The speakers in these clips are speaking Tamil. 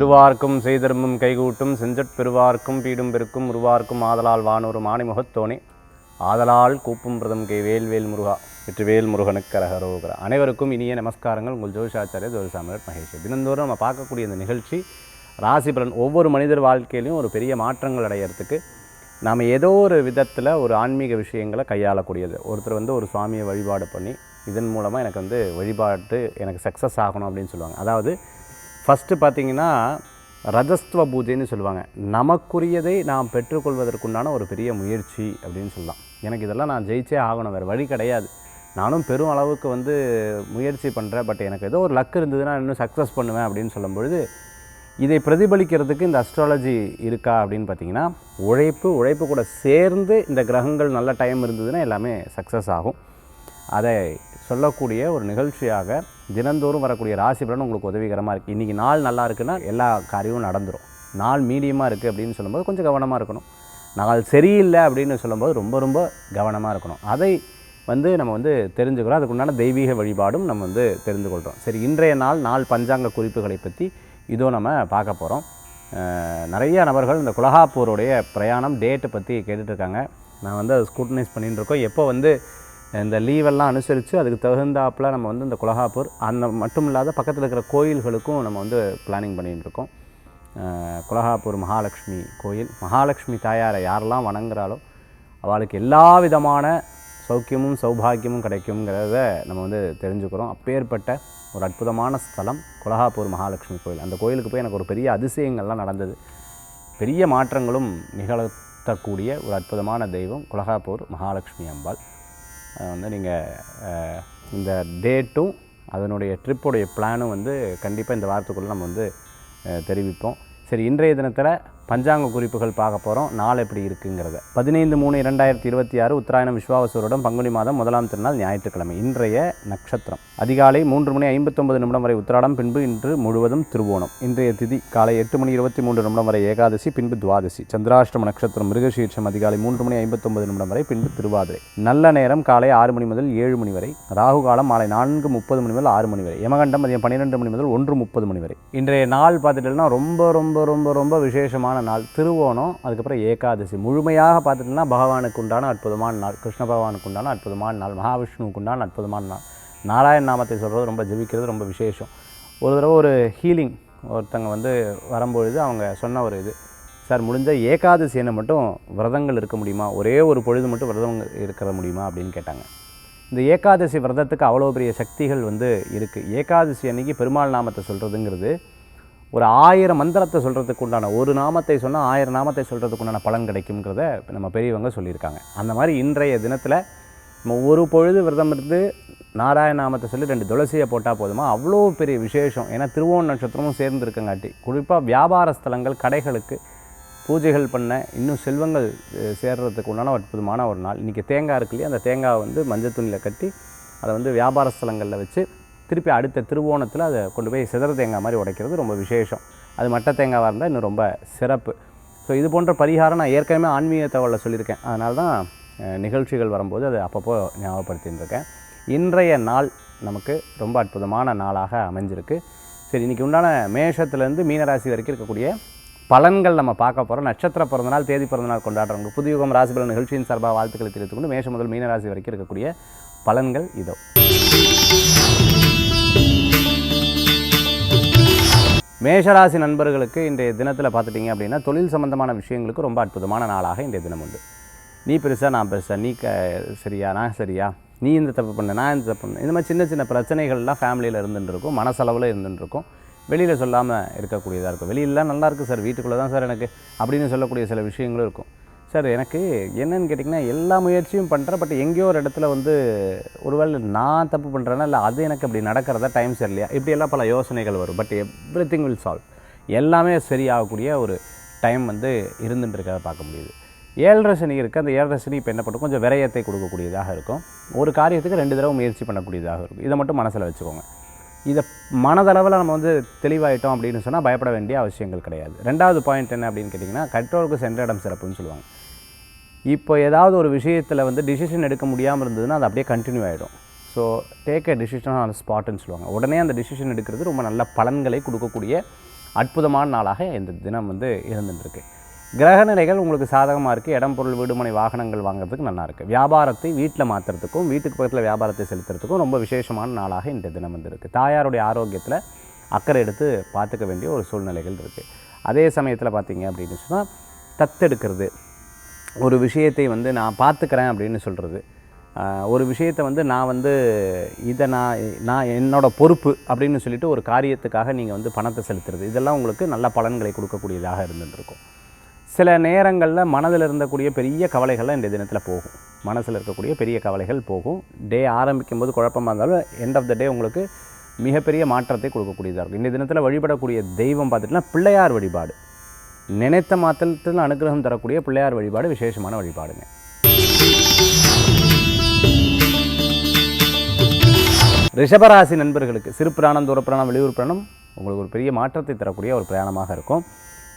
திருவார்க்கும் செய்தர்மம் கைகூட்டும் செஞ்சற் பெருவார்க்கும் பீடும் பெருக்கும் உருவார்க்கும் ஆதலால் வானூரும் ஆணிமுகத்தோனே ஆதலால் கூப்பும் பிரதம் கை வேல்வேல் முருகா வெற்றிவேல் முருகனுக்கு அரகரோகரா. அனைவருக்கும் இனிய நமஸ்காரங்கள். உங்கள் ஜோதிஷாச்சாரிய ஜோதிஷாமர் மகேஷ். தினந்தோறும் நம்ம பார்க்கக்கூடிய இந்த நிகழ்ச்சி ராசி பலன். ஒவ்வொரு மனிதர் வாழ்க்கையிலையும் ஒரு பெரிய மாற்றங்கள் அடையிறதுக்கு நாம் ஏதோ ஒரு விதத்தில் ஒரு ஆன்மீக விஷயங்களை கையாளக்கூடியது. ஒருத்தர் ஒரு சுவாமியை வழிபாடு பண்ணி இதன் மூலமாக எனக்கு வழிபாட்டு எனக்கு சக்ஸஸ் ஆகணும் அப்படின்னு சொல்லுவாங்க. அதாவது ஃபஸ்ட்டு பார்த்திங்கன்னா ரஜஸ்துவ பூஜைன்னு சொல்லுவாங்க. நமக்குரியதை நாம் பெற்றுக்கொள்வதற்குண்டான ஒரு பெரிய முயற்சி அப்படின்னு சொல்லலாம். எனக்கு இதெல்லாம் நான் ஜெயிச்சே ஆகணும், வேறு வழி கிடையாது, நானும் பெரும் அளவுக்கு முயற்சி பண்ணுறேன், பட் எனக்கு ஏதோ ஒரு லக் இருந்ததுன்னா இன்னும் சக்ஸஸ் பண்ணுவேன் அப்படின்னு சொல்லும்பொழுது இதை பிரதிபலிக்கிறதுக்கு இந்த அஸ்ட்ராலஜி இருக்கா அப்படின்னு பார்த்திங்கன்னா உழைப்பு கூட சேர்ந்து இந்த கிரகங்கள் நல்ல டைம் இருந்ததுன்னா எல்லாமே சக்ஸஸ் ஆகும். அதை சொல்லக்கூடிய ஒரு நிகழ்ச்சியாக தினந்தோறும் வரக்கூடிய ராசி பலன் உங்களுக்கு உதவிகரமாக இருக்குது. இன்றைக்கி நாள் நல்லா இருக்குன்னா எல்லா காரியமும் நடந்துடும். நாள் மீடியமாக இருக்குது அப்படின்னு சொல்லும்போது கொஞ்சம் கவனமாக இருக்கணும். நாள் சரியில்லை அப்படின்னு சொல்லும்போது ரொம்ப ரொம்ப கவனமாக இருக்கணும். அதை நம்ம தெரிஞ்சுக்கிறோம். அதுக்குண்டான தெய்வீக வழிபாடும் நம்ம தெரிந்து கொள்கிறோம். சரி, இன்றைய நாள் பஞ்சாங்க குறிப்புகளை பற்றி இதோ நம்ம பார்க்க போகிறோம். நிறைய நபர்கள் இந்த குலகாப்பூருடைய பிரயாணம் டேட்டை பற்றி கேட்டுட்ருக்காங்க. நான் அதை ஸ்கூட்டனைஸ் பண்ணிகிட்டு இருக்கோம். எப்போ இந்த லீவெல்லாம் அனுசரித்து அதுக்கு தகுந்தாப்பில் நம்ம இந்த குலகாப்பூர் அந்த மட்டும் இல்லாத பக்கத்தில் இருக்கிற கோயில்களுக்கும் நம்ம பிளானிங் பண்ணிகிட்டு இருக்கோம். குலகாப்பூர் மகாலட்சுமி கோயில், மகாலட்சுமி தாயாரை யாரெல்லாம் வணங்குறாலோ அவளுக்கு எல்லா விதமான சௌக்கியமும் சௌபாகியமும் கிடைக்குங்கிறத நம்ம தெரிஞ்சுக்கிறோம். அப்பேற்பட்ட ஒரு அற்புதமான ஸ்தலம் குலகாப்பூர் மகாலட்சுமி கோயில். அந்த கோயிலுக்கு போய் எனக்கு ஒரு பெரிய அதிசயங்கள்லாம் நடந்தது. பெரிய மாற்றங்களும் நிகழ்த்தக்கூடிய ஒரு அற்புதமான தெய்வம் குலகாப்பூர் மகாலட்சுமி அம்பாள். நீங்கள் இந்த டேட்டும் அதனுடைய ட்ரிப்புடைய பிளானும் கண்டிப்பாக இந்த வாரத்துக்குள்ளே நம்ம தெரிவிப்போம். சரி, இன்றைய தினத்தில் பஞ்சாங்க குறிப்புகள் பார்க்க போகிறோம். நாள் எப்படி இருக்குங்கிறத 15/3/2026 உத்தராயணம் விஸ்வாவசூரிடம் பங்குனி மாதம் 1ஆம் திருநாள் ஞாயிற்றுக்கிழமை. இன்றைய நட்சத்திரம் அதிகாலை 3:59 வரை உத்திராடம், பின்பு இன்று முழுவதும் திருவோணம். இன்றைய திதி காலை 8:23 வரை ஏகாதசி, பின்பு துவாதசி. சந்திராஷ்டம நட்சத்திரம் மிருகசீர்ஷம் அதிகாலை 3:59 வரை, பின்பு திருவாதிரை. நல்ல நேரம் காலை 6 மணி முதல் 7 மணி வரை. ராகு காலம் மாலை 4:30 முதல் 6 மணி வரை. யமகண்டம் மதியம் 12 மணி முதல் 1:30 வரை. இன்றைய நாள் பார்த்துட்டோம்னா ரொம்ப ரொம்ப ரொம்ப ரொம்ப விசேஷமான நாள் திருவோணம், அதுக்கப்புறம் ஏகாதசி. முழுமையாக பார்த்துட்டோம்னா பகவானுக்கு உண்டான அற்புதமான நாள், கிருஷ்ண பகவானுக்கு உண்டான அற்புதமான நாள், மகாவிஷ்ணுவுக்கு உண்டான அற்புதமான நாள். நாராயண நாமத்தை சொல்கிறது ரொம்ப ஜெபிக்கிறது ரொம்ப விசேஷம். ஒரு தடவை ஒரு ஹீலிங் ஒருத்தங்க வரும்பொழுது அவங்க சொன்ன ஒரு இது, சார் முடிஞ்ச ஏகாதசியை மட்டும் விரதங்கள் இருக்க முடியுமா, ஒரே ஒரு பொழுது மட்டும் விரதம் இருக்கிற முடியுமா அப்படின்னு கேட்டாங்க. இந்த ஏகாதசி விரதத்துக்கு அவ்வளோ பெரிய சக்திகள் இருக்குது. ஏகாதசி அன்றைக்கி பெருமாள் நாமத்தை சொல்கிறதுங்கிறது ஒரு 1000 மந்திரத்தை சொல்கிறதுக்கு உண்டான, ஒரு நாமத்தை சொன்னால் 1000 நாமத்தை சொல்கிறதுக்கு உண்டான பலன் கிடைக்குங்கிறத நம்ம பெரியவங்க சொல்லியிருக்காங்க. அந்த மாதிரி இன்றைய தினத்தில் நம்ம ஒரு பொழுது விரதம் இருந்து நாராயண நாமத்தை சொல்லி 2 துளசியை போட்டால் போதுமா, அவ்வளோ பெரிய விசேஷம். ஏன்னா திருவோண நட்சத்திரமும் சேர்ந்து இருக்கங்காட்டி குறிப்பாக வியாபார ஸ்தலங்கள் கடைகளுக்கு பூஜைகள் பண்ண இன்னும் செல்வங்கள் சேர்கிறதுக்கு உண்டான அற்புதமான ஒரு நாள். இன்றைக்கி தேங்காய் இருக்கு இல்லையா, அந்த தேங்காவை மஞ்சள் துணியில் கட்டி அதை வியாபார ஸ்தலங்களில் வச்சு திருப்பி அடுத்த திருவோணத்தில் அதை கொண்டு போய் சிதற தேங்காய் மாதிரி உடைக்கிறது ரொம்ப விசேஷம். அது மட்டை தேங்காவாக இருந்தால் இன்னும் ரொம்ப சிறப்பு. ஸோ இது போன்ற பரிகாரம் நான் ஏற்கனவே ஆன்மீக தகவலில் சொல்லியிருக்கேன். அதனால தான் நிகழ்ச்சிகள் வரும்போது அதை அப்பப்போ ஞாபகப்படுத்தின்னு இருக்கேன். இன்றைய நாள் நமக்கு ரொம்ப அற்புதமான நாளாக அமைஞ்சிருக்கு. சரி, இன்றைக்கி உண்டான மேஷத்துலேருந்து மீனராசி வரைக்கும் இருக்கக்கூடிய பலன்கள் நம்ம பார்க்க போகிறோம். நட்சத்திர பிறந்தநாள், தேதி பிறந்தநாள் கொண்டாடுறவங்க புதுயுகம் ராசி பலன் நிகழ்ச்சியின் சார்பாக வாழ்த்துக்களை தெரிவித்துக்கொண்டு மேஷம் முதல் மீனராசி வரைக்கும் இருக்கக்கூடிய பலன்கள் இதோ. மேஷராசி நண்பர்களுக்கு இன்றைய தினத்தில் பார்த்துட்டிங்க அப்படின்னா தொழில் சம்பந்தமான விஷயங்களுக்கு ரொம்ப அற்புதமான நாளாக இன்றைய தினம் உண்டு. நீ பெருசா நான் பெருசா, நீ சரியா நான் சரியா, நீ இந்த தப்பு பண்ண நான் இந்த தப்பு பண்ண, இந்த மாதிரி சின்ன சின்ன பிரச்சனைகள்லாம் ஃபேமிலியில் இருந்துட்டு இருக்கும், மனசளவில் இருந்துட்டு இருக்கும், வெளியில் சொல்லாமல் இருக்கக்கூடியதாக இருக்கும். வெளியிலலாம் நல்லா இருக்குது சார், வீட்டுக்குள்ளே தான் சார் எனக்கு அப்படின்னு சொல்லக்கூடிய சில விஷயங்களும் இருக்கும். சார் எனக்கு என்னென்னு கேட்டிங்கன்னா எல்லா முயற்சியும் பண்ணுறேன், பட் எங்கேயோ ஒரு இடத்துல ஒருவேளை நான் தப்பு பண்ணுறேன்னா இல்லை அது எனக்கு அப்படி நடக்கிறதா டைம் சரியில்லையா, இப்படியெல்லாம் பல யோசனைகள் வரும். But every thing will solve, எல்லாமே சரியாகக்கூடிய ஒரு டைம் இருந்துட்டு இருக்கிறத பார்க்க முடியுது. 7.5 சனி இருக்குது. அந்த 7.5 சனி இப்போ என்ன பண்ணுறோம், கொஞ்சம் விரயத்தை கொடுக்கக்கூடியதாக இருக்கும். ஒரு காரியத்துக்கு 2 தடவை முயற்சி பண்ணக்கூடியதாக இருக்கும். இதை மட்டும் மனசில் வச்சுக்கோங்க. இதை மனதளவில் நம்ம தெளிவாயிட்டோம் அப்படின்னு சொன்னால் பயப்பட வேண்டிய அவசியங்கள் கிடையாது. 2வது பாயிண்ட் என்ன அப்படின்னு கேட்டிங்கன்னா, கற்றோருக்கு சென்ற இடம் சிறப்புன்னு சொல்லுவாங்க. இப்போ ஏதாவது ஒரு விஷயத்தில் டிசிஷன் எடுக்க முடியாமல் இருந்ததுன்னா அது அப்படியே கண்டினியூ ஆகிடும். So take a decision on ஸ்பாட்டுன்னு சொல்லுவாங்க. உடனே அந்த டிசிஷன் எடுக்கிறது ரொம்ப நல்ல பலன்களை கொடுக்கக்கூடிய அற்புதமான நாளாக இந்த தினம் வந்து இருந்துட்டுருக்கு. கிரகநிலைகள் உங்களுக்கு சாதகமாக இருக்குது. இடம் பொருள் வீடுமனை வாகனங்கள் வாங்குறதுக்கு நல்லா இருக்குது. வியாபாரத்தை வீட்டில் மாற்றுறதுக்கும் வீட்டுக்கு பக்கத்தில் வியாபாரத்தை செலுத்துறதுக்கும் ரொம்ப விசேஷமான நாளாக இந்த தினம் வந்து இருக்குது. தாயாருடைய ஆரோக்கியத்தில் அக்கறை எடுத்து பார்த்துக்க வேண்டிய ஒரு சூழ்நிலைகள் இருக்குது. அதே சமயத்தில் பார்த்தீங்க அப்படின்னு சொன்னால் தத்தெடுக்கிறது, ஒரு விஷயத்தை வந்து நான் பார்த்துக்கிறேன் அப்படின்னு சொல்கிறது, ஒரு விஷயத்தை வந்து நான் வந்து இதை நான் என்னோடய பொறுப்பு அப்படின்னு சொல்லிட்டு ஒரு காரியத்துக்காக நீங்கள் வந்து பணத்தை செலுத்துறது, இதெல்லாம் உங்களுக்கு நல்ல பலன்களை கொடுக்கக்கூடியதாக இருந்துருக்கும். சில நேரங்களில் மனதில் இருந்தக்கூடிய பெரிய கவலைகள்லாம் இந்த தினத்தில் போகும். மனசில் இருக்கக்கூடிய பெரிய கவலைகள் போகும். டே ஆரம்பிக்கும் போது குழப்பமாக இருந்தாலும் எண்ட் ஆஃப் த டே உங்களுக்கு மிகப்பெரிய மாற்றத்தை கொடுக்கக்கூடியதாக இருக்கும். இந்த தினத்தில் வழிபடக்கூடிய தெய்வம் பார்த்துட்டுனா பிள்ளையார் வழிபாடு. நினைத்த மாத்திரத்தில் அனுகிரகம் தரக்கூடிய பிள்ளையார் வழிபாடு விசேஷமான வழிபாடுங்க. ரிஷபராசி நண்பர்களுக்கு சிறு பிராணம், தூர பிராணம், வெளியூர் பிராணம் உங்களுக்கு ஒரு பெரிய மாற்றத்தை தரக்கூடிய ஒரு பிரயாணமாக இருக்கும்.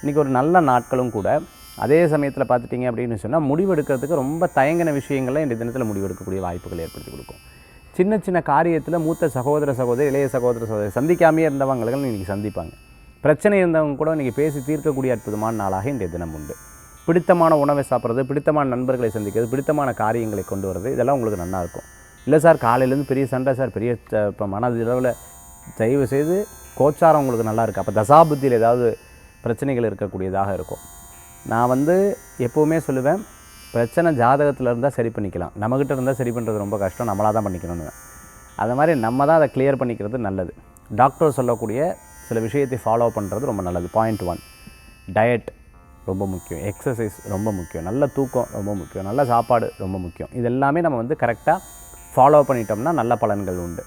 இன்றைக்கி ஒரு நல்ல நாட்களும் கூட. அதே சமயத்தில் பார்த்துட்டிங்க அப்படின்னு சொன்னால் முடிவெடுக்கிறதுக்கு ரொம்ப தயங்கின விஷயங்கள்லாம் இந்த தினத்தில் முடிவெடுக்கக்கூடிய வாய்ப்புகள் ஏற்படுத்தி கொடுக்கும். சின்ன சின்ன காரியத்தில் மூத்த சகோதர சகோதரி, இளைய சகோதர சகோதரி சந்திக்காமையே இருந்தவங்களுக்கு இன்றைக்கி சந்திப்பாங்க. பிரச்சனை இருந்தவங்க கூட இன்றைக்கி பேசி தீர்க்கக்கூடிய அற்புதமான நாளாக இன்றைய தினம் உண்டு. பிடித்தமான உணவை சாப்பிட்றது, பிடித்தமான நண்பர்களை சந்திக்கிறது, பிடித்தமான காரியங்களை கொண்டு வரது, இதெல்லாம் உங்களுக்கு நல்லாயிருக்கும். இல்லை சார் காலையிலேருந்து பெரிய சண்டை சார், பெரிய இப்போ மனதளவில் தயவு செய்து கோச்சாரம் உங்களுக்கு நல்லா இருக்குது, அப்போ தசாபுத்தியில் ஏதாவது பிரச்சனைகள் இருக்கக்கூடியதாக இருக்கும். நான் வந்து எப்போவுமே சொல்லுவேன், பிரச்சனை ஜாதகத்தில் இருந்தால் சரி பண்ணிக்கலாம், நம்மக்கிட்ட இருந்தால் சரி பண்ணுறது ரொம்ப கஷ்டம், நம்மளாக தான் பண்ணிக்கணும்னு. அது மாதிரி நம்ம தான் அதை கிளியர் பண்ணிக்கிறது நல்லது. டாக்டர் சொல்லக்கூடிய சில விஷயத்தை ஃபாலோ பண்ணுறது ரொம்ப நல்லது. பாயிண்ட் 1, டயட் ரொம்ப முக்கியம், எக்ஸசைஸ் ரொம்ப முக்கியம், நல்ல தூக்கம் ரொம்ப முக்கியம், நல்ல சாப்பாடு ரொம்ப முக்கியம். இது எல்லாமே நம்ம வந்து கரெக்டாக ஃபாலோ பண்ணிட்டோம்னா நல்ல பலன்கள் உண்டு.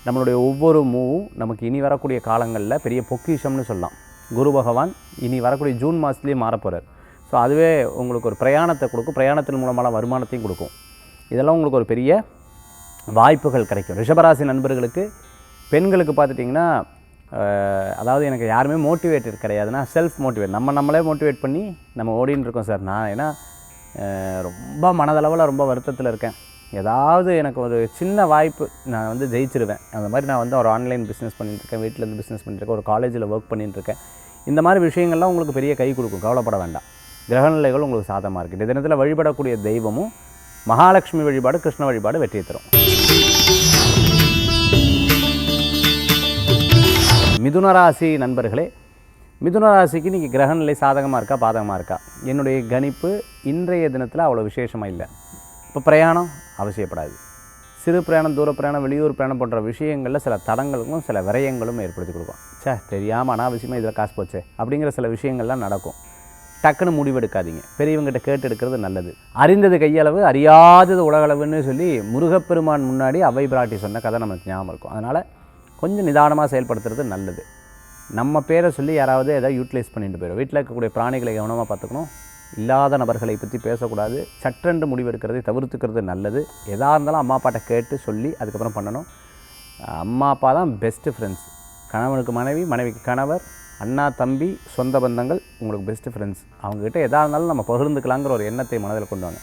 நம்மளுடைய ஒவ்வொரு மூவும் நமக்கு இனி வரக்கூடிய காலங்களில் பெரிய பொக்கிஷம்னு சொல்லலாம். குரு பகவான் இனி வரக்கூடிய ஜூன் மாதத்துலேயே மாறப்போகிறார். ஸோ அதுவே உங்களுக்கு ஒரு பிரயாணத்தை கொடுக்கும், பிரயாணத்தின் மூலமான வருமானத்தையும் கொடுக்கும். இதெல்லாம் உங்களுக்கு ஒரு பெரிய வாய்ப்புகள் கிடைக்கும். ரிஷபராசி நண்பர்களுக்கு பெண்களுக்கு பார்த்துட்டிங்கன்னா, அதாவது எனக்கு யாருமே மோட்டிவேட்டட் கிடையாதுன்னா செல்ஃப் மோட்டிவேட், நம்மளே மோட்டிவேட் பண்ணி நம்ம ஓடின்னு இருக்கோம் சார். நான் ஏன்னா ரொம்ப மனதளவில் ரொம்ப வருத்தத்தில் இருக்கேன், ஏதாவது எனக்கு ஒரு சின்ன வாய்ப்பு நான் வந்து ஜெயிச்சிருவேன். அந்த மாதிரி நான் வந்து ஒரு ஆன்லைன் பிஸ்னஸ் பண்ணிட்டுருக்கேன், வீட்டிலேருந்து பிஸ்னஸ் பண்ணிட்டுருக்கேன், ஒரு காலேஜில் ஒர்க் பண்ணிட்டுருக்கேன். இந்த மாதிரி விஷயங்கள்லாம் உங்களுக்கு பெரிய கை கொடுக்கும், கவலைப்பட வேண்டாம். கிரகநிலைகள் உங்களுக்கு சாதமாக இருக்குது. இந்த தினத்தில் வழிபடக்கூடிய தெய்வமும் மகாலட்சுமி வழிபாடு, கிருஷ்ண வழிபாடு வெற்றியை தரும். மிதுனராசி நண்பர்களே, மிதுனராசிக்கு இன்றைக்கி கிரகநிலை சாதகமாக இருக்கா பாதகமாக இருக்கா? என்னுடைய கணிப்பு இன்றைய தினத்தில் அவ்வளோ விசேஷமாக இல்லை. இப்போ பிரயாணம் அவசியப்படாது. சிறு பிரயாணம், தூர பிரயாணம், வெளியூர் பிரயாணம் போன்ற விஷயங்களில் சில தடங்களுக்கும் சில விரயங்களும் ஏற்படுத்தி கொடுக்கும். தெரியாமல் அனாவசியமாக இதில் காசு போச்சே அப்படிங்கிற சில விஷயங்கள்லாம் நடக்கும். டக்குன்னு முடிவெடுக்காதீங்க, பெரியவங்ககிட்ட கேட்டு எடுக்கிறது நல்லது. அறிந்தது கையளவு, அறியாதது உலகளவுன்னு சொல்லி முருகப்பெருமான் முன்னாடி அவை பிராட்டி சொன்ன கதை நமக்கு ஞாபகம் இருக்கும். அதனால் கொஞ்சம் நிதானமாக செயல்படுத்துறது நல்லது. நம்ம பேரை சொல்லி யாராவது எதாவது யூட்டிலைஸ் பண்ணிட்டு போயிடும். வீட்டில் இருக்கக்கூடிய பிராணிகளை கவனமாக பார்த்துக்கணும். இல்லாத நபர்களை பற்றி பேசக்கூடாது. சற்றென்று முடிவெடுக்கிறதை தவிர்த்துக்கிறது நல்லது. எதாக இருந்தாலும் அம்மா அப்பாட்ட கேட்டு சொல்லி அதுக்கப்புறம் பண்ணணும். அம்மா அப்பா தான் பெஸ்ட்டு ஃப்ரெண்ட்ஸ். கணவனுக்கு மனைவி, மனைவிக்கு கணவர், அண்ணா தம்பி, சொந்த பந்தங்கள் உங்களுக்கு பெஸ்ட்டு ஃப்ரெண்ட்ஸ். அவங்ககிட்ட எதாக இருந்தாலும் நம்ம பகிர்ந்துக்கலாங்கிற ஒரு எண்ணத்தை மனதில் கொண்டு வாங்க.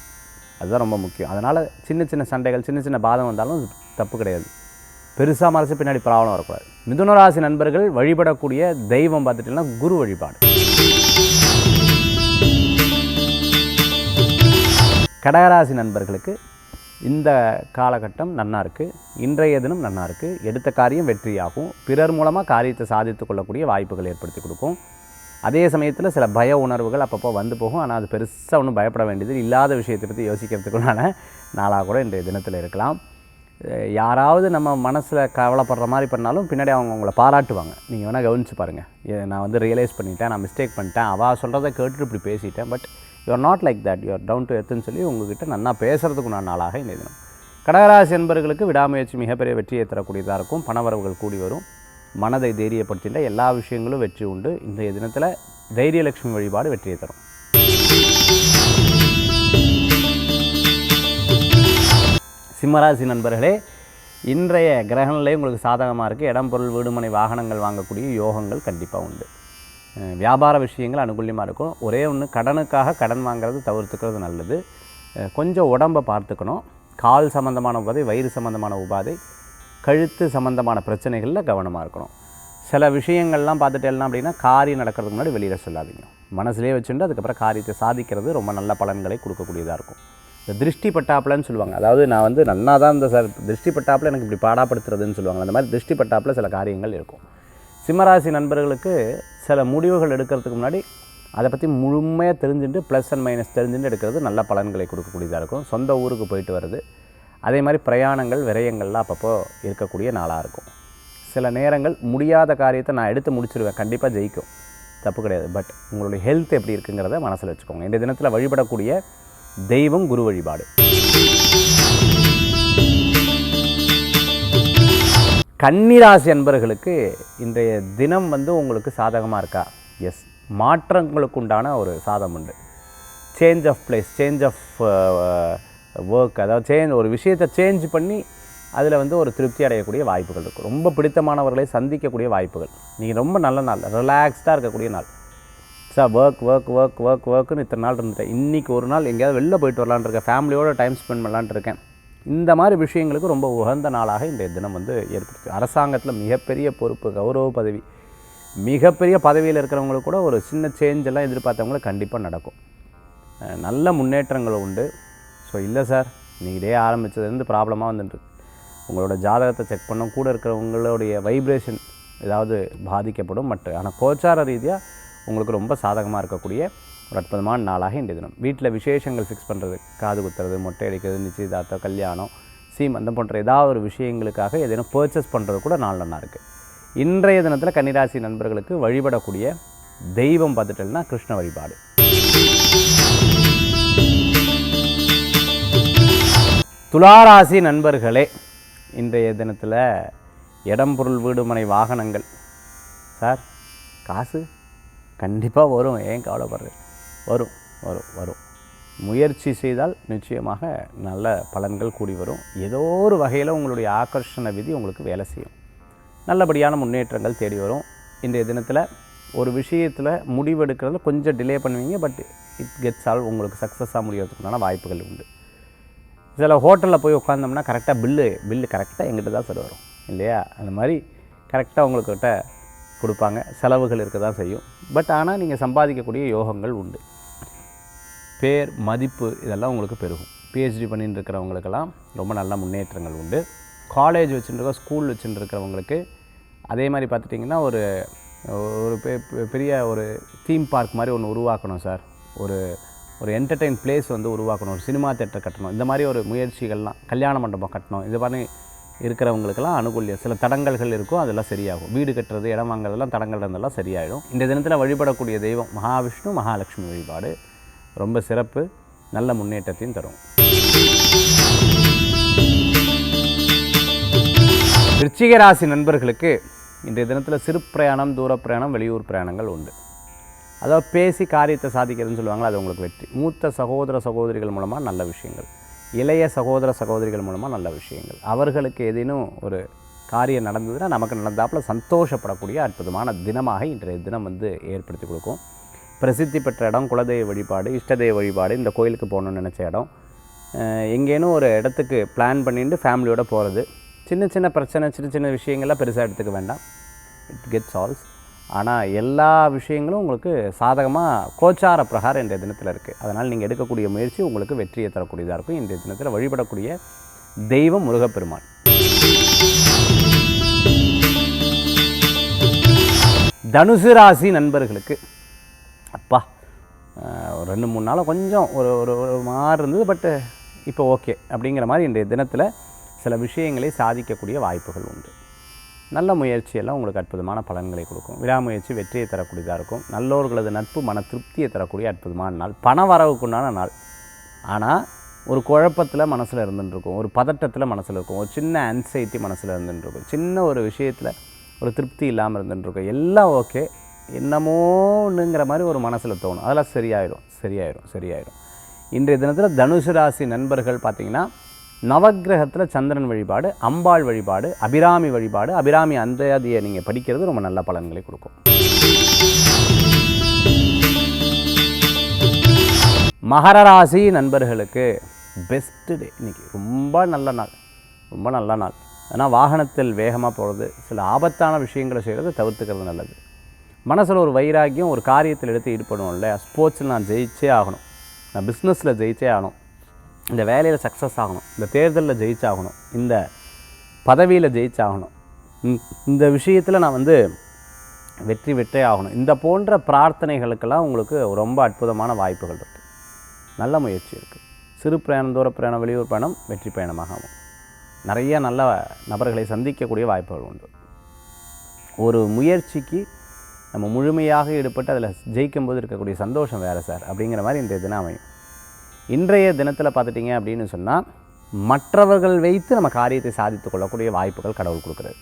அதுதான் ரொம்ப முக்கியம். அதனால் சின்ன சின்ன சண்டைகள், சின்ன சின்ன பாதம் வந்தாலும் தப்பு கிடையாது. பெருசாக மறைச்சு பின்னாடி ப்ராப்ளம் வரக்கூடாது. மிதுனராசி நண்பர்கள் வழிபடக்கூடிய தெய்வம் பார்த்துட்டிங்கன்னா குரு வழிபாடு. கடகராசி நண்பர்களுக்கு இந்த காலகட்டம் நன்னா இருக்குது. இன்றைய தினம் நன்னா இருக்குது. எடுத்த காரியம் வெற்றியாகும். பிறர் மூலமாக காரியத்தை சாதித்து கொள்ளக்கூடிய வாய்ப்புகள் ஏற்படுத்தி கொடுக்கும். அதே சமயத்தில் சில பய உணர்வுகள் அப்பப்போ வந்து போகும். ஆனால் அது பெருசாக ஒன்றும் பயப்பட வேண்டியது இல்லாத விஷயத்தை பற்றி யோசிக்கிறதுக்குள்ளான நாளாக கூட இன்றைய தினத்தில் இருக்கலாம். யாராவது நம்ம மனசில் கவலைப்படுற மாதிரி பண்ணாலும் பின்னாடி அவங்க உங்களை பாராட்டுவாங்க. நீங்கள் வேணால் கவனித்து பாருங்கள். நான் வந்து ரியலைஸ் பண்ணிட்டேன், நான் மிஸ்டேக் பண்ணிட்டேன், அவள் சொல்கிறத கேட்டுட்டு இப்படி பேசிட்டேன், but you're not like that, you're down to எர்த்துன்னு சொல்லி உங்கள்கிட்ட நல்லா பேசுகிறதுக்கு நான் நாளாக இந்த தினம். கடகராசி என்பவர்களுக்கு விடாமுயற்சி மிகப்பெரிய வெற்றியை தரக்கூடியதாக இருக்கும். பணவரவுகள் கூடி வரும். மனதை தைரியப்படுத்திட்ட எல்லா விஷயங்களும் வெற்றி உண்டு. இன்றைய தினத்தில் தைரியலட்சுமி வழிபாடு வெற்றியை தரும். சிம்மராசி நண்பர்களே, இன்றைய கிரகநிலை உங்களுக்கு சாதகமாக இருக்குது. இடம் பொருள் வீடுமனை வாகனங்கள் வாங்கக்கூடிய யோகங்கள் கண்டிப்பாக உண்டு. வியாபார விஷயங்கள் அனுகூலியமாக இருக்கும். ஒரே ஒன்று, கடனுக்காக கடன் வாங்கிறது தவிர்த்துக்கிறது நல்லது. கொஞ்சம் உடம்பை பார்த்துக்கணும். கால் சம்மந்தமான உபாதை, வயிறு சம்மந்தமான உபாதை, கழுத்து சம்மந்தமான பிரச்சனைகளில் கவனமாக இருக்கணும். சில விஷயங்கள்லாம் பார்த்துட்டேன்னா அப்படின்னா காரியம் நடக்கிறதுக்கு முன்னாடி வெளியில் சொல்லாதீங்க, மனசுலேயே வச்சுட்டு அதுக்கப்புறம் காரியத்தை சாதிக்கிறது ரொம்ப நல்ல பலன்களை கொடுக்கக்கூடியதாக இருக்கும். இந்த திருஷ்டி பட்டாப்புலன்னு சொல்லுவாங்க, அதாவது நான் வந்து நல்லா தான் இந்த சார் திருஷ்டி பட்டாப்பில் எனக்கு இப்படி பாடாப்படுத்துறதுன்னு சொல்லுவாங்க, அந்த மாதிரி திருஷ்டி பட்டாப்பில் சில காரியங்கள் இருக்கும். சிம்மராசி நண்பர்களுக்கு சில முடிவுகள் எடுக்கிறதுக்கு முன்னாடி அதை பற்றி முழுமையாக தெரிஞ்சுட்டு ப்ளஸ் அண்ட் மைனஸ் தெரிஞ்சுட்டு எடுக்கிறது நல்ல பலன்களை கொடுக்கக்கூடியதாக இருக்கும். சொந்த ஊருக்கு போயிட்டு வருது, அதே மாதிரி பிரயாணங்கள் விரயங்கள்லாம் அப்பப்போ இருக்கக்கூடிய நாளாக இருக்கும். சில நேரங்கள் முடியாத காரியத்தை நான் எடுத்து முடிச்சிடுவேன், கண்டிப்பாக ஜெயிக்கும், தப்பு கிடையாது. பட் உங்களுடைய ஹெல்த் எப்படி இருக்குங்கிறத மனசில் வச்சுக்கோங்க. இந்த தினத்தில் வழிபடக்கூடிய தெய்வம் குரு வழிபாடு. கன்னிராசி அன்பர்களுக்கு இன்றைய தினம் வந்து உங்களுக்கு சாதகமாக இருக்கா? எஸ், மாற்றங்களுக்கு உண்டான ஒரு சாதம் உண்டு. Change of place, change of work, அதாவது ஒரு விஷயத்தை சேஞ்ச் பண்ணி அதில் வந்து ஒரு திருப்தி அடையக்கூடிய வாய்ப்புகள் இருக்கும். ரொம்ப பிடித்தமானவர்களை சந்திக்கக்கூடிய வாய்ப்புகள். நீங்கள் ரொம்ப நல்ல நாள், ரிலாக்ஸ்டாக இருக்கக்கூடிய நாள். சார் ஒர்க்குன்னு இத்தனை நாள் இருந்துட்டேன், இன்றைக்கி ஒரு நாள் எங்கேயாவது வெளில போயிட்டு வரலான்னு இருக்கேன், ஃபேமிலியோடு டைம் ஸ்பெண்ட் பண்ணலான்ட்டு இருக்கேன். இந்த மாதிரி விஷயங்களுக்கு ரொம்ப உகந்த நாளாக இன்றைய தினம் வந்து ஏற்படுத்து. அரசாங்கத்தில் மிகப்பெரிய பொறுப்பு, கௌரவ பதவி, மிகப்பெரிய பதவியில் இருக்கிறவங்களுக்கு கூட ஒரு சின்ன சேஞ்ச் எல்லாம் எதிர்பார்த்தவங்களுக்கு கண்டிப்பாக நடக்கும். நல்ல முன்னேற்றங்கள் உண்டு. ஸோ இல்லை சார் இன்றைக்கி டே ஆரம்பித்ததுலேருந்து ப்ராப்ளமாக வந்துட்டுருக்கு, உங்களோட ஜாதகத்தை செக் பண்ண கூட இருக்கிறவங்களுடைய வைப்ரேஷன் ஏதாவது பாதிக்கப்படும். ஆனால் கோச்சார ரீதியாக உங்களுக்கு ரொம்ப சாதகமாக இருக்கக்கூடிய ஒரு அற்புதமான நாளாக இந்த தினம். வீட்டில் விசேஷங்கள் ஃபிக்ஸ் பண்ணுறது, காது குத்துறது, மொட்டை அடிக்கிறது, நிச்சயதார்த்தம், கல்யாணம், சீமந்தம் போன்ற ஏதாவது ஒரு விஷயங்களுக்காக எதேனும் பர்ச்சேஸ் பண்ணுறது கூட நாள் நல்லா இருக்குது. இன்றைய தினத்தில் கன்னிராசி நண்பர்களுக்கு வழிபடக்கூடிய தெய்வம் பார்த்துட்டேன்னா கிருஷ்ண வழிபாடு. துளாராசி நண்பர்களே, இன்றைய தினத்தில் இடம், பொருள், வீடு, மனை, வாகனங்கள். சார் காசு கண்டிப்பாக வரும், ஏன் கவலைப்படுறது? வரும் வரும் வரும். முயற்சி செய்தால் நிச்சயமாக நல்ல பலன்கள் கூடி வரும். ஏதோ ஒரு வகையில் உங்களுடைய ஆகர்ஷண விதி உங்களுக்கு வேலை செய்யும். நல்லபடியான முன்னேற்றங்கள் தேடி வரும். இன்றைய தினத்தில் ஒரு விஷயத்தில் முடிவெடுக்கிறதுல கொஞ்சம் டிலே பண்ணுவீங்க, பட் இட் கெட்ஸ் ஆல் உங்களுக்கு சக்ஸஸாக முடியறதுக்குண்டான வாய்ப்புகள் உண்டு. சில ஹோட்டலில் போய் உட்காந்தோம்னா கரெக்டாக பில்லு கரெக்டாக எங்கிட்ட தான் சார் வரும் இல்லையா? அந்த மாதிரி கரெக்டாக உங்களுக்கிட்ட கொடுப்பாங்க. செலவுகள் இருக்க தான் செய்யும், பட் ஆனால் நீங்கள் சம்பாதிக்கக்கூடிய யோகங்கள் உண்டு. பேர், மதிப்பு இதெல்லாம் உங்களுக்கு பெருகும். பிஹெச்டி பண்ணிட்டு இருக்கிறவங்களுக்கெல்லாம் ரொம்ப நல்ல முன்னேற்றங்கள் உண்டு. காலேஜ் வச்சுருக்க, ஸ்கூல் வச்சுட்டு இருக்கிறவங்களுக்கு அதே மாதிரி பார்த்துட்டிங்கன்னா ஒரு பெரிய ஒரு தீம் பார்க் மாதிரி ஒன்று உருவாக்கணும் சார், ஒரு என்டர்டெயின் பிளேஸ் வந்து உருவாக்கணும், ஒரு சினிமா தேட்டர் கட்டணும், இந்த மாதிரி ஒரு முயற்சிகள்லாம், கல்யாண மண்டபம் கட்டணும், இது மாதிரி இருக்கிறவங்களுக்கெல்லாம் அனுகூல்யம். சில தடங்கல்கள் இருக்கும், அதெல்லாம் சரியாகும். வீடு கட்டுறது, இடம் வாங்குறதெல்லாம் தடங்கள் இருந்தெல்லாம் சரியாயிடும். இந்த தினத்தில் வழிபடக்கூடிய தெய்வம் மகாவிஷ்ணு, மகாலட்சுமி வழிபாடு ரொம்ப சிறப்பு, நல்ல முன்னேற்றத்தையும் தரும். விருச்சிக ராசி நண்பர்களுக்கு இன்றைய தினத்தில் சிறு பிரயாணம், தூர பிரயாணம், வெளியூர் பிரயாணங்கள் உண்டு. அதாவது பேசி காரியத்தை சாதிக்கிறதுன்னு சொல்லுவாங்களா, அது உங்களுக்கு வெற்றி. மூத்த சகோதர சகோதரிகள் மூலமாக நல்ல விஷயங்கள், இளைய சகோதர சகோதரிகள் மூலமாக நல்ல விஷயங்கள், அவர்களுக்கு ஏதேனும் ஒரு காரியம் நடந்ததுன்னா நமக்கு நடந்தாப்பில் சந்தோஷப்படக்கூடிய அற்புதமான தினமாக இன்றைய தினம் வந்து ஏற்படுத்தி கொடுக்கும். பிரசித்தி பெற்ற இடம், குலதெய்வ வழிபாடு, இஷ்டதெய்வ வழிபாடு, இந்த கோயிலுக்கு போகணுன்னு நினச்ச இடம், எங்கேனும் ஒரு இடத்துக்கு பிளான் பண்ணிட்டு ஃபேமிலியோடு போகிறது, சின்ன சின்ன பிரச்சனை, சின்ன சின்ன விஷயங்கள்லாம் பெருசாக எடுத்துக்க வேண்டாம், இட் கெட் சால்வ்ஸ். ஆனால் எல்லா விஷயங்களும் உங்களுக்கு சாதகமாக கோச்சார பிரகாரம் இன்றைய தினத்தில் இருக்குது. அதனால் நீங்கள் எடுக்கக்கூடிய முயற்சி உங்களுக்கு வெற்றியை தரக்கூடியதாக இருக்கும். இன்றைய தினத்தில் வழிபடக்கூடிய தெய்வம் முருகப்பெருமான். தனுசு ராசி நண்பர்களுக்கு அப்பா ஒரு 2-3 நாளாக கொஞ்சம் ஒரு மாறு இருந்தது, பட்டு இப்போ ஓகே அப்படிங்கிற மாதிரி இன்றைய தினத்தில் சில விஷயங்களை சாதிக்கக்கூடிய வாய்ப்புகள் உண்டு. நல்ல முயற்சியெல்லாம் உங்களுக்கு அற்புதமான பலன்களை கொடுக்கும். விடாமுயற்சி வெற்றியை தரக்கூடியதாக இருக்கும். நல்லோர்களது நட்பு மன திருப்தியை தரக்கூடிய அற்புதமான நாள், பண வரவுக்குண்டான நாள். ஆனால் ஒரு குழப்பத்தில் மனசில் இருந்துட்டுருக்கும், ஒரு பதட்டத்தில் மனசில் இருக்கும், ஒரு சின்ன ஆன்சைட்டி மனசில் இருந்துட்டுருக்கும், சின்ன ஒரு விஷயத்தில் ஒரு திருப்தி இல்லாமல் இருந்துட்டுருக்கும். எல்லாம் ஓகே, என்னமோன்னுங்கிற மாதிரி ஒரு மனசில் தோணும், அதெல்லாம் சரியாயிடும். இன்றைய தினத்தில் தனுசு ராசி நண்பர்கள் பார்த்திங்கன்னா நவக்கிரகத்தில் சந்திரன் வழிபாடு, அம்பாள் வழிபாடு, அபிராமி வழிபாடு, அபிராமி அந்தாதியை நீங்கள் படிக்கிறது ரொம்ப நல்ல பலன்களை கொடுக்கும். மகர ராசி நண்பர்களுக்கு பெஸ்ட்டு டே இன்றைக்கி, ரொம்ப நல்ல நாள். ஆனால் வாகனத்தில் வேகமாக போகிறது, சில ஆபத்தான விஷயங்களை செய்கிறது தவிர்த்துக்கிறது நல்லது. மனசில் ஒரு வைராக்கியம், ஒரு காரியத்தில் எடுத்து ஈடுபடணும் இல்லையா? ஸ்போர்ட்ஸில் நான் ஜெயிச்சே ஆகணும், நான் பிஸ்னஸில் ஜெயிச்சே ஆகணும், இந்த வேலையில் சக்ஸஸ் ஆகணும், இந்த தேர்தலில் ஜெயிச்சாகணும், இந்த பதவியில் ஜெயிச்சாகணும், இந்த விஷயத்தில் நான் வந்து வெற்றி பெற்றே ஆகணும். இந்த போன்ற பிரார்த்தனைகளுக்கெல்லாம் உங்களுக்கு ரொம்ப அற்புதமான வாய்ப்புகள் இருக்குது. நல்ல முயற்சி இருக்குது. சிறு பிரயாணம், தூர பிரயாணம், வெளியூர் பயணம் வெற்றி பயணமாக ஆகும். நிறைய நல்ல நபர்களை சந்திக்கக்கூடிய வாய்ப்புகள் உண்டு. ஒரு முயற்சிக்கு நம்ம முழுமையாக ஈடுபட்டு அதில் ஜெயிக்கும்போது இருக்கக்கூடிய சந்தோஷம் வேறு சார் அப்படிங்கிற மாதிரி இன்றைய தினம் அமையும். இன்றைய தினத்தில் பார்த்துட்டிங்க அப்படின்னு சொன்னால் மற்றவர்கள் வைத்து நம்ம காரியத்தை சாதித்து கொள்ளக்கூடிய வாய்ப்புகள் கடவுள் கொடுக்குறது.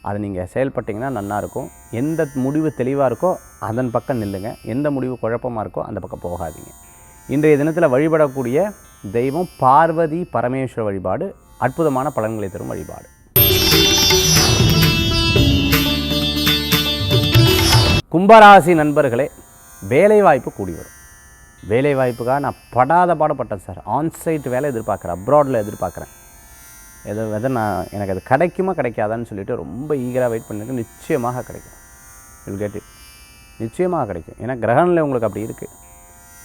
அது நீங்கள் செயல்பட்டிங்கன்னா நல்லாயிருக்கும். எந்த முடிவு தெளிவாக இருக்கோ அதன் பக்கம் நில்லுங்க, எந்த முடிவு குழப்பமாக இருக்கோ அந்த பக்கம் போகாதீங்க. இன்றைய தினத்தில் வழிபடக்கூடிய தெய்வம் பார்வதி பரமேஸ்வர வழிபாடு அற்புதமான பலன்களை தரும் வழிபாடு. கும்பராசி நண்பர்களே, வேலைவாய்ப்பு கூடி வரும். வேலைவாய்ப்புக்காக நான் படாத பாடுபட்டேன் சார், ஆன்சைட் வேலை எதிர்பார்க்குறேன், அப்ராடில் எதிர்பார்க்குறேன், எதை நான் எனக்கு அது கிடைக்குமா கிடைக்காதான்னு சொல்லிவிட்டு ரொம்ப ஈகராக வெயிட் பண்ணிட்டு நிச்சயமாக கிடைக்கும். வில் கெட் இட், நிச்சயமாக கிடைக்கும். ஏன்னா கிரகணில் உங்களுக்கு அப்படி இருக்குது.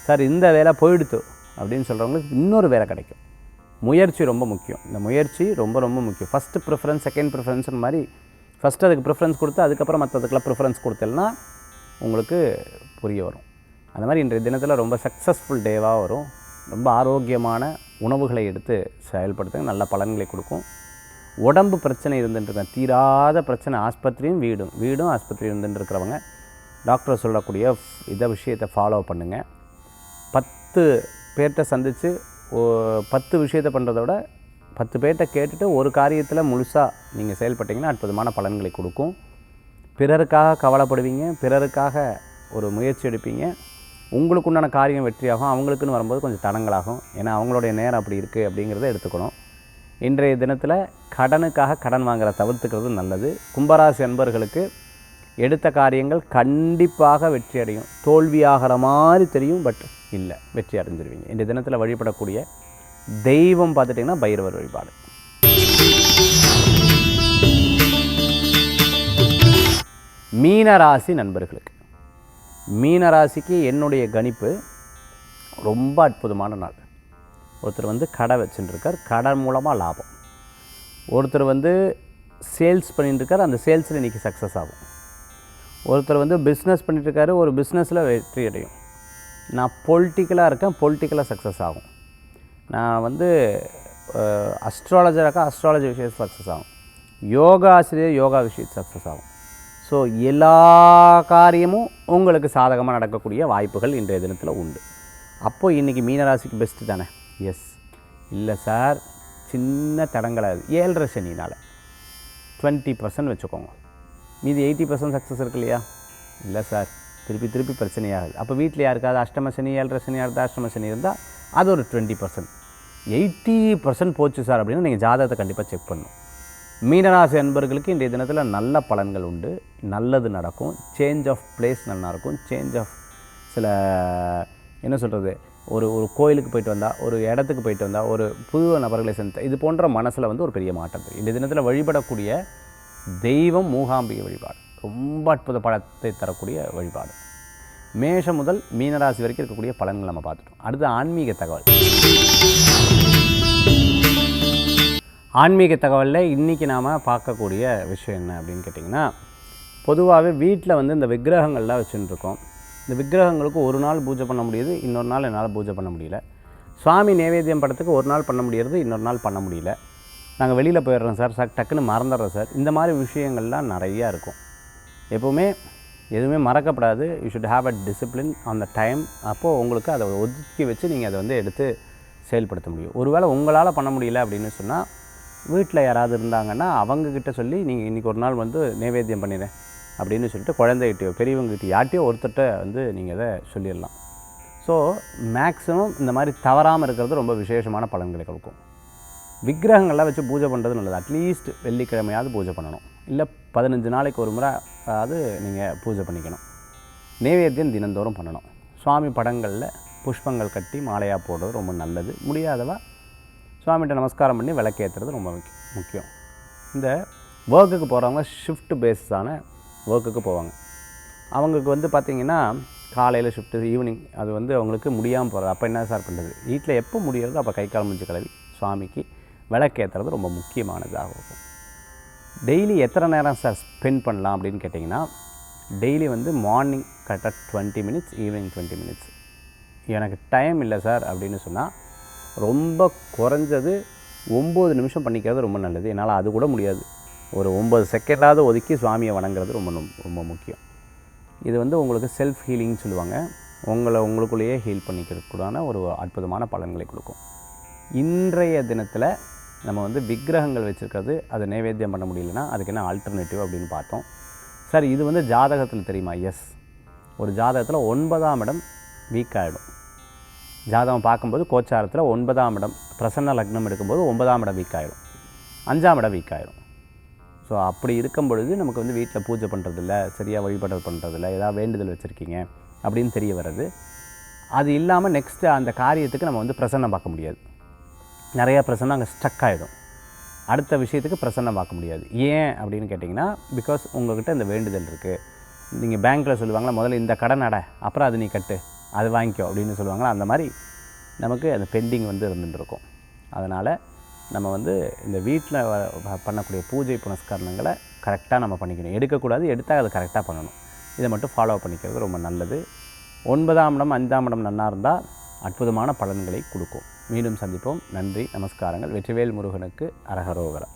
சார் இந்த வேலை போயிடுத்து அப்படின்னு சொல்கிறவங்களுக்கு இன்னொரு வேலை கிடைக்கும். முயற்சி ரொம்ப முக்கியம். இந்த முயற்சி ரொம்ப ரொம்ப முக்கியம். ஃபஸ்ட்டு ப்ரிஃபரன்ஸ், செகண்ட் ப்ரிஃபரன்ஸ்னு மாதிரி ஃபஸ்ட்டு அதுக்கு ப்ரிஃபரன்ஸ் கொடுத்து அதுக்கப்புறம் மற்றதுக்கெல்லாம் ப்ரிஃபரன்ஸ் கொடுத்தேன்னா உங்களுக்கு புரிய வரும். அந்த மாதிரி இன்றைய தினத்தில் ரொம்ப சக்ஸஸ்ஃபுல் டேவாக வரும். ரொம்ப ஆரோக்கியமான உணவுகளை எடுத்து செயல்படுத்துங்க, நல்ல பலன்களை கொடுக்கும். உடம்பு பிரச்சனை இருந்துட்டுருக்கேன், தீராத பிரச்சனை, ஆஸ்பத்திரியும் வீடும் ஆஸ்பத்திரி இருந்துட்டுருக்கிறவங்க டாக்டர் சொல்லக்கூடிய விஷயத்தை ஃபாலோ பண்ணுங்கள். 10 பேர்கிட்ட சந்தித்து 10 விஷயத்தை பண்ணுறத விட 10 பேர்கிட்ட கேட்டுட்டு ஒரு காரியத்தில் முழுசாக நீங்கள் செயல்பட்டிங்கன்னா அற்புதமான பலன்களை கொடுக்கும். பிறருக்காக கவலைப்படுவீங்க, பிறருக்காக ஒரு முயற்சி எடுப்பீங்க. உங்களுக்கு உண்டான காரியம் வெற்றியாகும். அவங்களுக்குன்னு வரும்போது கொஞ்சம் தடங்களாகும். ஏன்னா அவங்களுடைய நேரம் அப்படி இருக்குது அப்படிங்கிறத எடுத்துக்கணும். இன்றைய தினத்தில் கடனுக்காக கடன் வாங்குற தவிர்த்துக்கிறது நல்லது. கும்பராசி அன்பர்களுக்கு எடுத்த காரியங்கள் கண்டிப்பாக வெற்றி அடையும். தோல்வியாகிற மாதிரி தெரியும், பட் இல்லை, வெற்றி அடைஞ்சிருவீங்க. இந்த தினத்தில் வழிபடக்கூடிய தெய்வம் பார்த்துட்டிங்கன்னா பைரவர் வழிபாடு. மீனராசி நண்பர்களுக்கு, மீனராசிக்கு என்னுடைய கணிப்பு ரொம்ப அற்புதமான நாள். ஒருத்தர் வந்து கடை வச்சுட்டுருக்கார், கடை மூலமாக லாபம். ஒருத்தர் வந்து சேல்ஸ் பண்ணிட்டுருக்கார், அந்த சேல்ஸில் இன்றைக்கி சக்ஸஸ் ஆகும். ஒருத்தர் வந்து பிஸ்னஸ் பண்ணிட்டுருக்காரு, ஒரு பிஸ்னஸில் வெற்றி அடையும். நான் பொலிட்டிக்கலாக இருக்கேன், பொலிட்டிக்கலாக சக்ஸஸ் ஆகும். நான் வந்து அஸ்ட்ராலஜராக அஸ்ட்ராலஜி விஷயத்தில் சக்ஸஸ் ஆகும். யோகா ஆசிரியர் யோகா விஷயத்தில் சக்ஸஸ் ஆகும். ஸோ எல்லா காரியமும் உங்களுக்கு சாதகமாக நடக்கக்கூடிய வாய்ப்புகள் இன்றைய தினத்தில் உண்டு. அப்போது இன்றைக்கி மீனராசிக்கு பெஸ்ட்டு தானே? எஸ். இல்லை சார், சின்ன தடங்களாது 7.5 சனினால் 20% வச்சுக்கோங்க, மீதி 80% சக்ஸஸ் இருக்கு இல்லையா? இல்லை சார், திருப்பி பிரச்சனையாகுது. அப்போ வீட்டில் யாருக்காவது அஷ்டம சனி, 7.5 சனி, அடுத்த அஷ்டம சனி இருந்தால் அது ஒரு 20%. 80% போச்சு சார் அப்படின்னா நீங்கள் ஜாதகத்தை கண்டிப்பாக செக் பண்ணணும். மீனராசி அன்பர்களுக்கு இன்றைய தினத்தில் நல்ல பலன்கள் உண்டு, நல்லது நடக்கும். சேஞ்ச் ஆஃப் பிளேஸ் நல்லாயிருக்கும். சேஞ்ச் ஆஃப் சில என்ன சொல்கிறது, ஒரு கோயிலுக்கு போயிட்டு வந்தால், ஒரு இடத்துக்கு போயிட்டு வந்தால், ஒரு புது நபர்களை சந்தித்த இது போன்ற மனசில் வந்து ஒரு பெரிய மாற்றம் தெரியும். இன்றைய தினத்தில் வழிபடக்கூடிய தெய்வம் மூகாம்பிகை வழிபாடு ரொம்ப அற்புத பலத்தை தரக்கூடிய வழிபாடு. மேஷம் முதல் மீனராசி வரைக்கும் இருக்கக்கூடிய பலன்கள் நம்ம பார்த்துட்டோம். அடுத்து ஆன்மீக தகவல். ஆன்மீக தகவலில் இன்றைக்கி நாம் பார்க்கக்கூடிய விஷயம் என்ன அப்படின்னு கேட்டிங்கன்னா, பொதுவாகவே வீட்டில் வந்து இந்த விக்கிரகங்கள்லாம் வச்சுட்டுருக்கோம். இந்த விக்கிரகங்களுக்கு ஒரு நாள் பூஜை பண்ண முடியுது, இன்னொரு நாள் என்னால் பூஜை பண்ண முடியல. சுவாமி நைவேத்தியம் படத்துக்கு ஒரு நாள் பண்ண முடியறது, இன்னொரு நாள் பண்ண முடியல. நாங்கள் வெளியில் போயிடுறோம் சார், டக்குன்னு மறந்துடுறோம் சார். இந்த மாதிரி விஷயங்கள்லாம் நிறையா இருக்கும். எப்போவுமே எதுவுமே மறக்கப்படாது. You should have a discipline on the time. அப்போது உங்களுக்கு அதை ஒதுக்கி வச்சு நீங்கள் அதை வந்து எடுத்து செயல்படுத்த முடியும். ஒருவேளை உங்களால் பண்ண முடியல அப்படின்னு சொன்னால் வீட்டில் யாராவது இருந்தாங்கன்னா அவங்கக்கிட்ட சொல்லி நீங்கள் இன்றைக்கி ஒரு நாள் வந்து நைவேத்தியம் பண்ணிடுறேன் அப்படின்னு சொல்லிட்டு குழந்தைகிட்டையோ பெரியவங்ககிட்ட யார்ட்டையோ ஒருத்தட்ட வந்து நீங்கள் அதை சொல்லிடலாம். ஸோ மேக்ஸிமம் இந்த மாதிரி தவறாமல் இருக்கிறது ரொம்ப விசேஷமான பலன்களை கொடுக்கும். விக்கிரகங்கள்லாம் வச்சு பூஜை பண்ணுறது நல்லது. அட்லீஸ்ட் வெள்ளிக்கிழமையாவது பூஜை பண்ணணும், இல்லை 15 நாளைக்கு ஒரு முறை அது நீங்கள் பூஜை பண்ணிக்கணும். நைவேத்தியம் தினந்தோறும் பண்ணணும். சுவாமி படங்களில் புஷ்பங்கள் கட்டி மாலையாக போடுறது ரொம்ப நல்லது. முடியாதவா சுவாமிகிட்ட நமஸ்காரம் பண்ணி விளக்கேற்றுறது ரொம்ப முக்கியம். இந்த ஒர்க்குக்கு போகிறவங்க ஷிஃப்ட் பேஸான ஒர்க்குக்கு போவாங்க. அவங்களுக்கு வந்து பார்த்திங்கன்னா காலையில் ஷிஃப்ட்டு, ஈவினிங் அது வந்து அவங்களுக்கு முடியாமல் போகிறது. அப்போ என்ன சார் பண்ணுறது? வீட்டில் எப்போ முடியுறதோ அப்போ கை கால் மூஞ்சி கழுவி சுவாமிக்கு விளக்கேற்றுறது ரொம்ப முக்கியமானதாக இருக்கும். டெய்லி எத்தனை நேரம் சார் ஸ்பெண்ட் பண்ணலாம் அப்படின்னு கேட்டிங்கன்னா, டெய்லி வந்து மார்னிங் கரெக்டாக 20 மினிட்ஸ், ஈவினிங் 20 மினிட்ஸ். எனக்கு டைம் இல்லை சார் அப்படின்னு சொன்னால் ரொம்ப குறைஞ்சது 9 நிமிஷம் பண்ணிக்கிறது ரொம்ப நல்லது. என்னால் அது கூட முடியாது. ஒரு 9 செகண்டாவது ஒதுக்கி சுவாமியை வணங்குறது ரொம்ப ரொம்ப முக்கியம். இது வந்து உங்களுக்கு செல்ஃப் ஹீலிங்னு சொல்லுவாங்க. உங்களுக்குள்ளேயே ஹீல் பண்ணிக்கிறதுக்குடான ஒரு அற்புதமான பலன்களை கொடுக்கும். இன்றைய தினத்தில் நம்ம வந்து விக்கிரகங்கள் வச்சுருக்கிறது, அதை நைவேத்தியம் பண்ண முடியலன்னா அதுக்கு என்ன ஆல்டர்னேட்டிவ் அப்படின்னு பார்த்தோம். சார் இது வந்து ஜாதகத்தில் தெரியுமா? எஸ். ஒரு ஜாதகத்தில் 9ஆம் இடம் வீக் ஆகிடும். ஜாதகம் பார்க்கும்போது கோச்சாரத்தில் 9ஆம் இடம் பிரசன்ன லக்னம் எடுக்கும்போது 9ஆம் இடம் வீக் ஆகிடும், 5ஆம் இடம் வீக் ஆகிடும். ஸோ அப்படி இருக்கும் பொழுது நமக்கு வந்து வீட்டில் பூஜை பண்ணுறதில்ல, சரியாக வழிபாடு பண்ணுறதில்ல, ஏதாவது வேண்டுதல் வச்சுருக்கீங்க அப்படின்னு தெரிய வர்றது. அது இல்லாமல் நெக்ஸ்ட்டு அந்த காரியத்துக்கு நம்ம வந்து பிரசன்னம் பார்க்க முடியாது. நிறையா பிரசன்னம் அங்கே ஸ்டக் ஆகிடும். அடுத்த விஷயத்துக்கு பிரசன்னம் பார்க்க முடியாது. ஏன் அப்படின்னு கேட்டிங்கன்னா, பிகாஸ் உங்கள்கிட்ட இந்த வேண்டுதல் இருக்குது. நீங்கள் பேங்க்கில் சொல்லுவாங்களா, முதல்ல இந்த கடன் அடை, அப்புறம் அது நீ கட்டு, அது வாங்கிக்கோ அப்படின்னு சொல்லுவாங்களா, அந்த மாதிரி நமக்கு அந்த பெண்டிங் வந்து இருந்துகிட்டு இருக்கும். அதனால் நம்ம வந்து இந்த வீட்டில் பண்ணக்கூடிய பூஜை புனஸ்கரணங்களை கரெக்டாக நம்ம பண்ணிக்கணும். எடுக்கக்கூடாது, எடுத்தால் அதை கரெக்டாக பண்ணணும். இதை மட்டும் ஃபாலோ பண்ணிக்கிறது ரொம்ப நல்லது. 9ஆம் இடம் 5ஆம் இடம் நன்னா இருந்தால் அற்புதமான பலன்களை கொடுக்கும். மீண்டும் சந்திப்போம். நன்றி, நமஸ்காரங்கள். வெற்றிவேல் முருகனுக்கு அரகரோகரா.